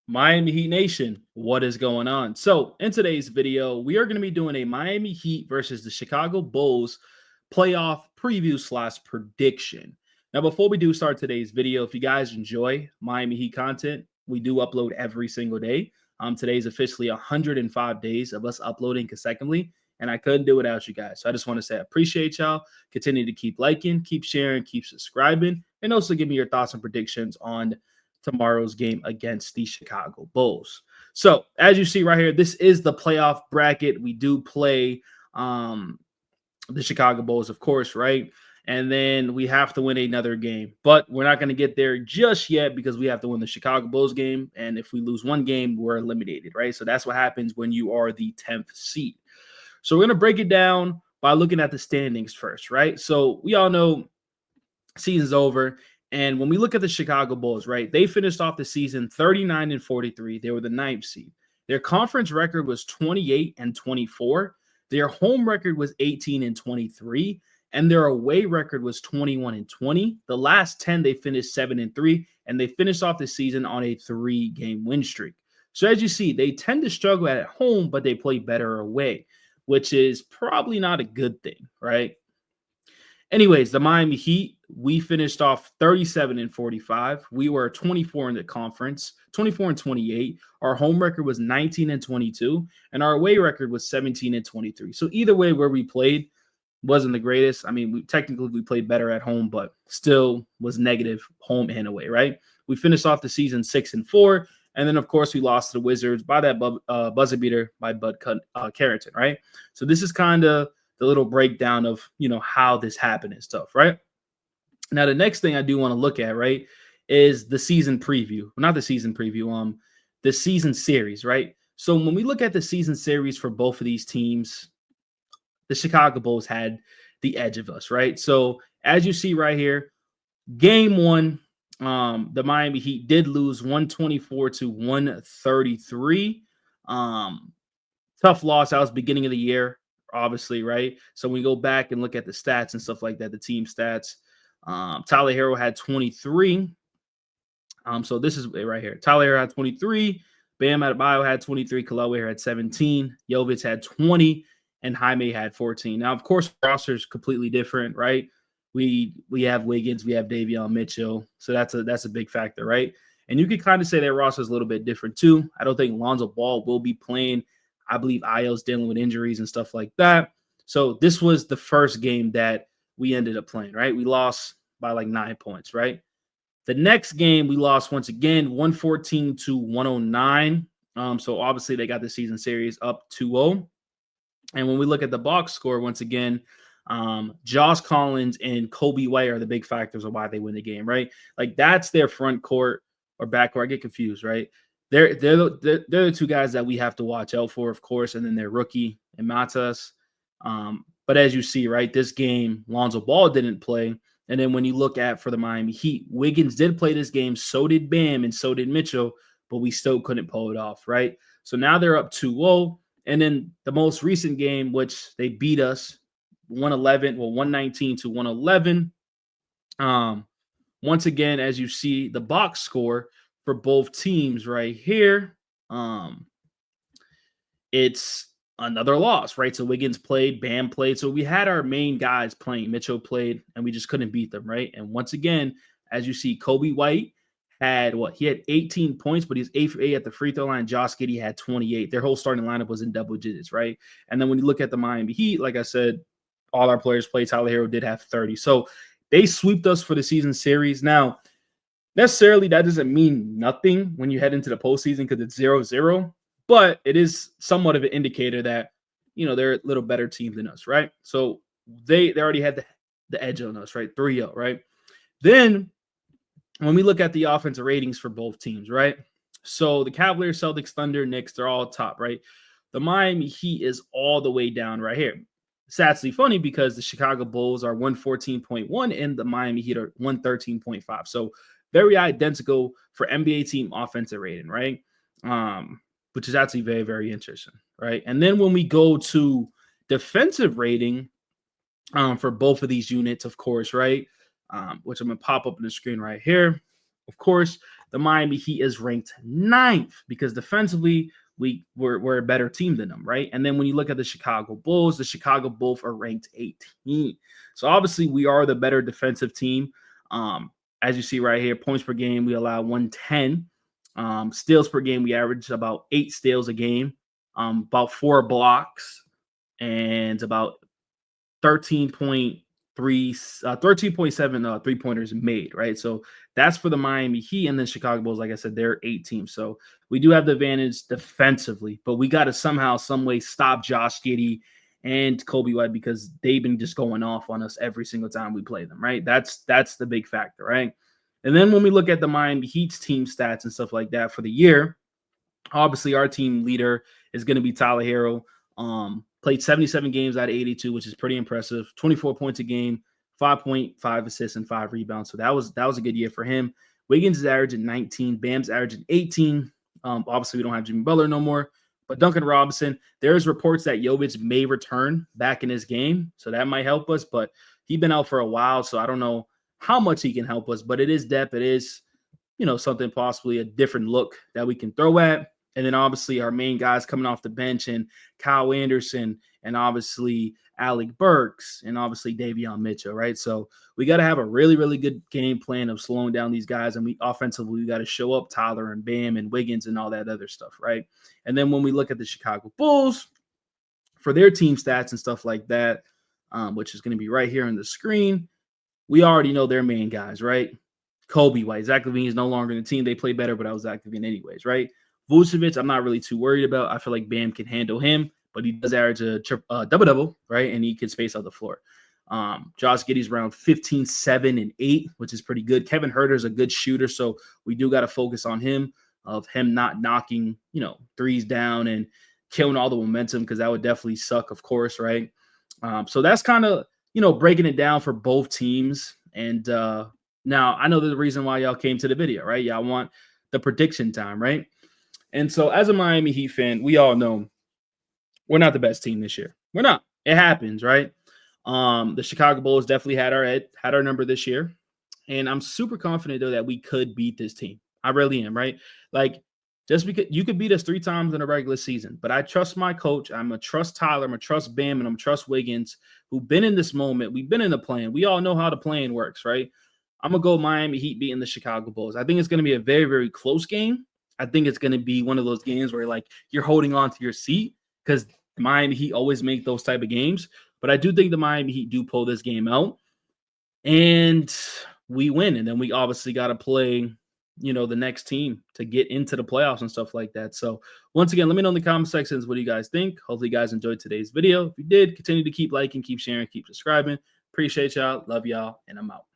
Miami Heat Nation, what is going on? So, in today's video, we are going to be doing a Miami Heat versus the Chicago Bulls playoff preview slash prediction. Now, before we do start today's video, if you guys enjoy Miami Heat content, we do upload every single day. Today is officially 105 days of us uploading consecutively, and I couldn't do it without you guys. So, I just want to say I appreciate y'all. Continue to keep liking, keep sharing, keep subscribing, and also give me your thoughts and predictions on tomorrow's game against the Chicago Bulls. So, as you see right here, this is the playoff bracket. We do play the Chicago Bulls, of course, right? And then we have to win another game. But we're not going to get there just yet because we have to win the Chicago Bulls game. And if we lose one game, we're eliminated, right? So that's what happens when you are the 10th seed. So we're going to break it down by looking at the standings first, right? So we all know season's over. And when we look at the Chicago Bulls, right, they finished off the season 39-43. They were the ninth seed. Their conference record was 28-24. Their home record was 18-23. And their away record was 21-20. The last 10, they finished 7-3. And they finished off the season on a 3-game win streak. So as you see, they tend to struggle at home, but they play better away, which is probably not a good thing, right? Anyways, the Miami Heat, we finished off 37-45. We were 24 in the conference, 24-28. Our home record was 19-22, and our away record was 17-23. So either way, where we played wasn't the greatest. I mean, we played better at home, but still was negative home and away, right? We finished off the season 6-4, and then of course we lost to the Wizards by that buzzer beater by Bud Carrington, right? So this is kind of the little breakdown of, how this happened and stuff, right? Now, the next thing I do want to look at, right, is the season preview. Not the season preview, the season series, right? So when we look at the season series for both of these teams, the Chicago Bulls had the edge of us, right? So as you see right here, game one, the Miami Heat did lose 124-133. Tough loss. That was beginning of the year, obviously, right? So when we go back and look at the stats and stuff like that, the team stats, Tyler Herro had 23. So this is it right here. Tyler Herro had 23. Bam Adebayo had 23. Kelaway had 17. Jovic had 20. And Jaime had 14. Now, of course, roster is completely different, right? We have Wiggins, we have Davion Mitchell. So that's a big factor, right? And you could kind of say that roster is a little bit different too. I don't think Lonzo Ball will be playing. I believe Io's dealing with injuries and stuff like that. So this was the first game that we ended up playing, right? We lost by like 9 points, right? The next game we lost once again, 114-109. So obviously they got the season series up 2-0. And when we look at the box score, once again, Josh Collins and Kobe White are the big factors of why they win the game, right? Like that's their front court or back court. I get confused, right? They're the two guys that we have to watch out for, of course, and then their rookie and Matas. But as you see, right, this game, Lonzo Ball didn't play. And then when you look at for the Miami Heat, Wiggins did play this game, so did Bam, and so did Mitchell, but we still couldn't pull it off, right? So now they're up 2-0. And then the most recent game, which they beat us 119-111. Once again, as you see, the box score for both teams right here, it's another loss, right? So Wiggins played, Bam played. So we had our main guys playing. Mitchell played, and we just couldn't beat them, right? And once again, as you see, Kobe White had he had 18 points, but he's 8 for 8 at the free throw line. Josh Giddey had 28. Their whole starting lineup was in double digits, right? And then when you look at the Miami Heat, like I said, all our players played. Tyler Herro did have 30. So they sweeped us for the season series. Now, necessarily that doesn't mean nothing when you head into the postseason because it's 0-0, but it is somewhat of an indicator that, they're a little better team than us, right? So they already had the edge on us, right? 3-0, right? Then when we look at the offensive ratings for both teams, right? So the Cavaliers, Celtics, Thunder, Knicks, they're all top, right? The Miami Heat is all the way down right here. It's actually funny because the Chicago Bulls are 114.1 and the Miami Heat are 113.5. So very identical for NBA team offensive rating, right? Which is actually very, very interesting, right? And then when we go to defensive rating for both of these units, of course, right? Which I'm going to pop up on the screen right here. Of course, the Miami Heat is ranked 9th because defensively we're a better team than them, right? And then when you look at the Chicago Bulls are ranked 18th. So obviously we are the better defensive team. As you see right here, points per game, we allow 110. Steals per game, we average about 8 steals a game, about 4 blocks, and about 13.7 3-pointers made, right? So that's for the Miami Heat. And then Chicago Bulls, like I said, they're 8 teams. So we do have the advantage defensively, but we got to somehow, some way stop Josh Giddey and Kobe White because they've been just going off on us every single time we play them, right? That's the big factor, right? And then when we look at the Miami Heat's team stats and stuff like that for the year, obviously our team leader is going to be Tyler Herro. Played 77 games out of 82, which is pretty impressive. 24 points a game, 5.5 assists and 5 rebounds. So that was a good year for him. Wiggins is averaging 19. Bam's averaging 18. Obviously, we don't have Jimmy Butler no more. But Duncan Robinson, there's reports that Jovic may return back in his game. So that might help us. But he's been out for a while, so I don't know how much he can help us. But it is depth. It is, something possibly a different look that we can throw at. And then obviously our main guys coming off the bench and Kyle Anderson and obviously Alec Burks and obviously Davion Mitchell, right? So we got to have a really, really good game plan of slowing down these guys. And offensively, we got to show up Tyler and Bam and Wiggins and all that other stuff, right? And then when we look at the Chicago Bulls for their team stats and stuff like that, which is going to be right here on the screen, we already know their main guys, right? Kobe White, Zach LaVine is no longer in the team. They play better, but I was Zach LaVine anyways, right? Vucevic, I'm not really too worried about. I feel like Bam can handle him, but he does average a double-double, right? And he can space out the floor. Josh Giddey's around 15, 7, and 8, which is pretty good. Kevin Huerter's a good shooter, so we do got to focus on him, of him not knocking, threes down and killing all the momentum, because that would definitely suck, of course, right? So that's kind of, breaking it down for both teams. And now I know the reason why y'all came to the video, right? Y'all want the prediction time, right? And so as a Miami Heat fan, we all know we're not the best team this year. We're not. It happens, right? The Chicago Bulls definitely had our number this year. And I'm super confident, though, that we could beat this team. I really am, right? Like, just because you could beat us 3 times in a regular season, but I trust my coach. I'm going to trust Tyler. I'm going to trust Bam, and I'm going to trust Wiggins, who've been in this moment. We've been in the plan. We all know how the plan works, right? I'm going to go Miami Heat beating the Chicago Bulls. I think it's going to be a very, very close game. I think it's going to be one of those games where, like, you're holding on to your seat, because Miami Heat always make those type of games. But I do think the Miami Heat do pull this game out, and we win. And then we obviously got to play, the next team to get into the playoffs and stuff like that. So once again, let me know in the comment sections what do you guys think. Hopefully you guys enjoyed today's video. If you did, continue to keep liking, keep sharing, keep subscribing. Appreciate y'all. Love y'all, and I'm out.